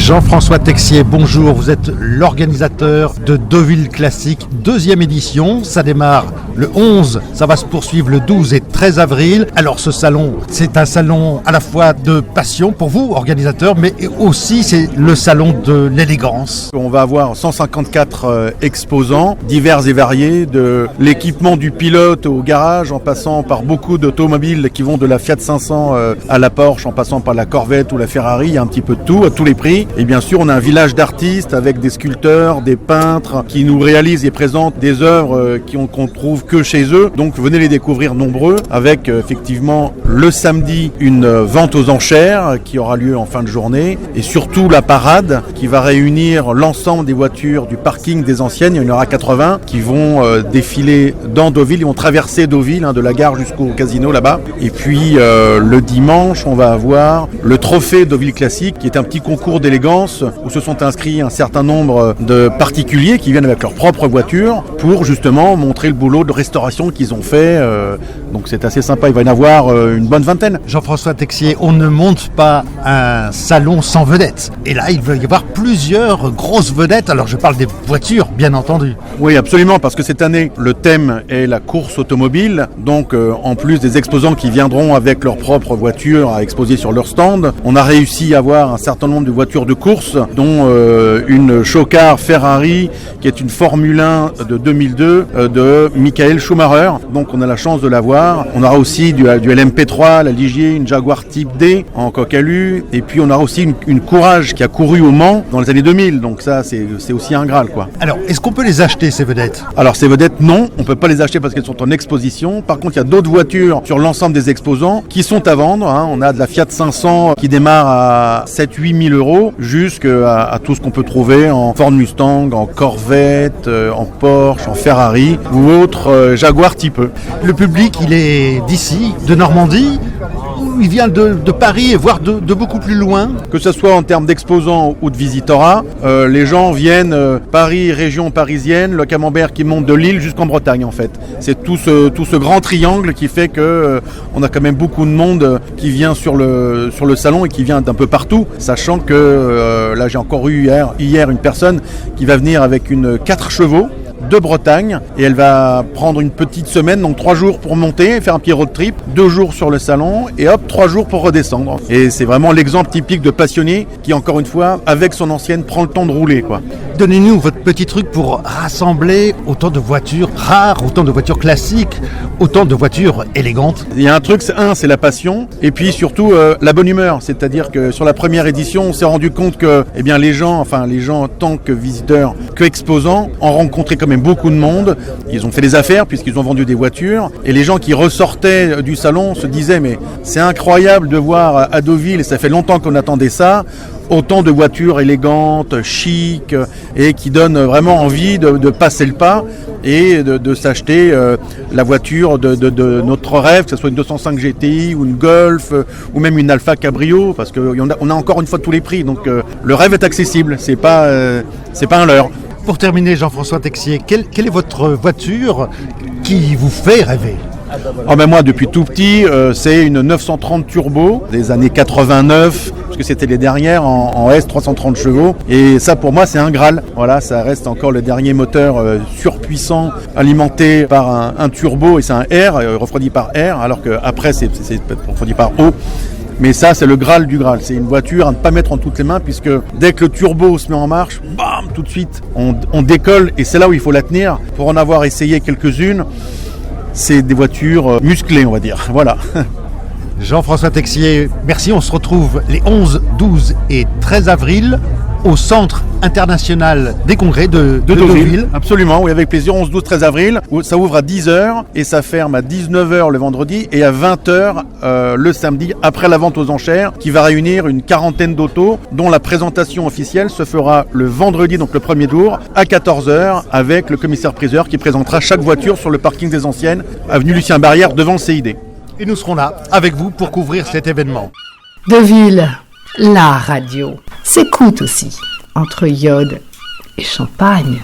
Jean-François Texier, bonjour, vous êtes l'organisateur de Deauville Classique, 2e édition, ça démarre le 11, ça va se poursuivre le 12 et 13 avril. Alors ce salon, c'est un salon à la fois de passion pour vous, organisateurs, mais aussi c'est le salon de l'élégance. On va avoir 154 exposants divers et variés, de l'équipement du pilote au garage, en passant par beaucoup d'automobiles qui vont de la Fiat 500 à la Porsche, en passant par la Corvette ou la Ferrari, il y a un petit peu de tout, à tous les prix. Et bien sûr, on a un village d'artistes avec des sculpteurs, des peintres qui nous réalisent et présentent des œuvres qu'on trouve que chez eux. Donc venez les découvrir nombreux, avec effectivement le samedi une vente aux enchères qui aura lieu en fin de journée, et surtout la parade qui va réunir l'ensemble des voitures du parking des Anciennes. Il y en aura 80 qui vont défiler dans Deauville, ils vont traverser Deauville, de la gare jusqu'au casino là-bas. Et puis le dimanche, on va avoir le trophée Deauville Classique, qui est un petit concours d'élégance où se sont inscrits un certain nombre de particuliers qui viennent avec leur propre voiture pour justement montrer le boulot de restauration qu'ils ont fait. Donc c'est assez sympa, il va y en avoir une bonne vingtaine. Jean-François Texier, on ne monte pas un salon sans vedettes. Et là, il va y avoir plusieurs grosses vedettes. Alors je parle des voitures, bien entendu. Oui, absolument, parce que cette année, le thème est la course automobile. Donc en plus des exposants qui viendront avec leur propre voiture à exposer sur leur stand, on a réussi à avoir un certain nombre de voitures de course, dont une Shocar Ferrari qui est une Formule 1 de 2002 de Michael Schumacher. Donc on a la chance de la voir. On aura aussi du LMP3, la Ligier, une Jaguar Type D en coq-alu. Et puis on aura aussi une Courage qui a couru au Mans dans les années 2000. Donc ça, c'est aussi un Graal, quoi. Alors, est-ce qu'on peut les acheter, ces vedettes ? Alors ces vedettes, non, on ne peut pas les acheter parce qu'elles sont en exposition. Par contre, il y a d'autres voitures sur l'ensemble des exposants qui sont à vendre. On a de la Fiat 500 qui démarre à 7-8 000 euros jusqu'à tout ce qu'on peut trouver en Ford Mustang, en Corvette, en Porsche, en Ferrari ou autres Jaguar type E. Le public, il est d'ici, de Normandie, ou il vient de Paris et voire de beaucoup plus loin ? Que ce soit en termes d'exposants ou de visitorat, les gens viennent Paris, région parisienne, le camembert qui monte de Lille jusqu'en Bretagne en fait. C'est tout ce grand triangle qui fait que on a quand même beaucoup de monde qui vient sur le salon et qui vient d'un peu partout, sachant que là j'ai encore eu hier une personne qui va venir avec une 4 chevaux de Bretagne et elle va prendre une petite semaine, donc 3 jours pour monter, faire un petit road trip, 2 jours sur le salon et hop, 3 jours pour redescendre. Et c'est vraiment l'exemple typique de passionné qui, encore une fois, avec son ancienne, prend le temps de rouler, quoi. Donnez-nous votre petit truc pour rassembler autant de voitures rares, autant de voitures classiques, autant de voitures élégantes. Il y a un truc, c'est la passion et puis surtout la bonne humeur. C'est-à-dire que sur la première édition, on s'est rendu compte que les gens tant que visiteurs que exposants, ont rencontré quand même beaucoup de monde. Ils ont fait des affaires puisqu'ils ont vendu des voitures et les gens qui ressortaient du salon se disaient mais c'est incroyable de voir à Deauville, et ça fait longtemps qu'on attendait ça, autant de voitures élégantes, chic et qui donnent vraiment envie de passer le pas et de s'acheter la voiture de notre rêve, que ce soit une 205 GTI ou une Golf ou même une Alfa Cabrio, parce qu'on a encore une fois tous les prix, donc le rêve est accessible, c'est pas un leurre. Pour terminer, Jean-François Texier, quelle est votre voiture qui vous fait rêver ? Moi, depuis tout petit, c'est une 930 Turbo des années 89, parce que c'était les dernières en S 330 chevaux. Et ça, pour moi, c'est un Graal. Voilà, ça reste encore le dernier moteur surpuissant, alimenté par un turbo, et c'est un R, refroidi par R, alors qu'après, c'est refroidi par O. Mais ça, c'est le Graal du Graal. C'est une voiture à ne pas mettre en toutes les mains, puisque dès que le turbo se met en marche, bam, tout de suite, on décolle. Et c'est là où il faut la tenir. Pour en avoir essayé quelques-unes, c'est des voitures musclées, on va dire. Voilà. Jean-François Texier, merci. On se retrouve les 11, 12 et 13 avril au Centre international des congrès de Deauville. Absolument, oui, avec plaisir. 11, 12, 13 avril. Ça ouvre à 10h et ça ferme à 19h le vendredi et à 20h le samedi, après la vente aux enchères, qui va réunir une quarantaine d'autos, dont la présentation officielle se fera le vendredi, donc le premier jour, à 14h, avec le commissaire-priseur qui présentera chaque voiture sur le parking des Anciennes, avenue Lucien Barrière, devant le CID. Et nous serons là, avec vous, pour couvrir cet événement. Deauville, la radio, s'écoute aussi, entre Yode et Champagne.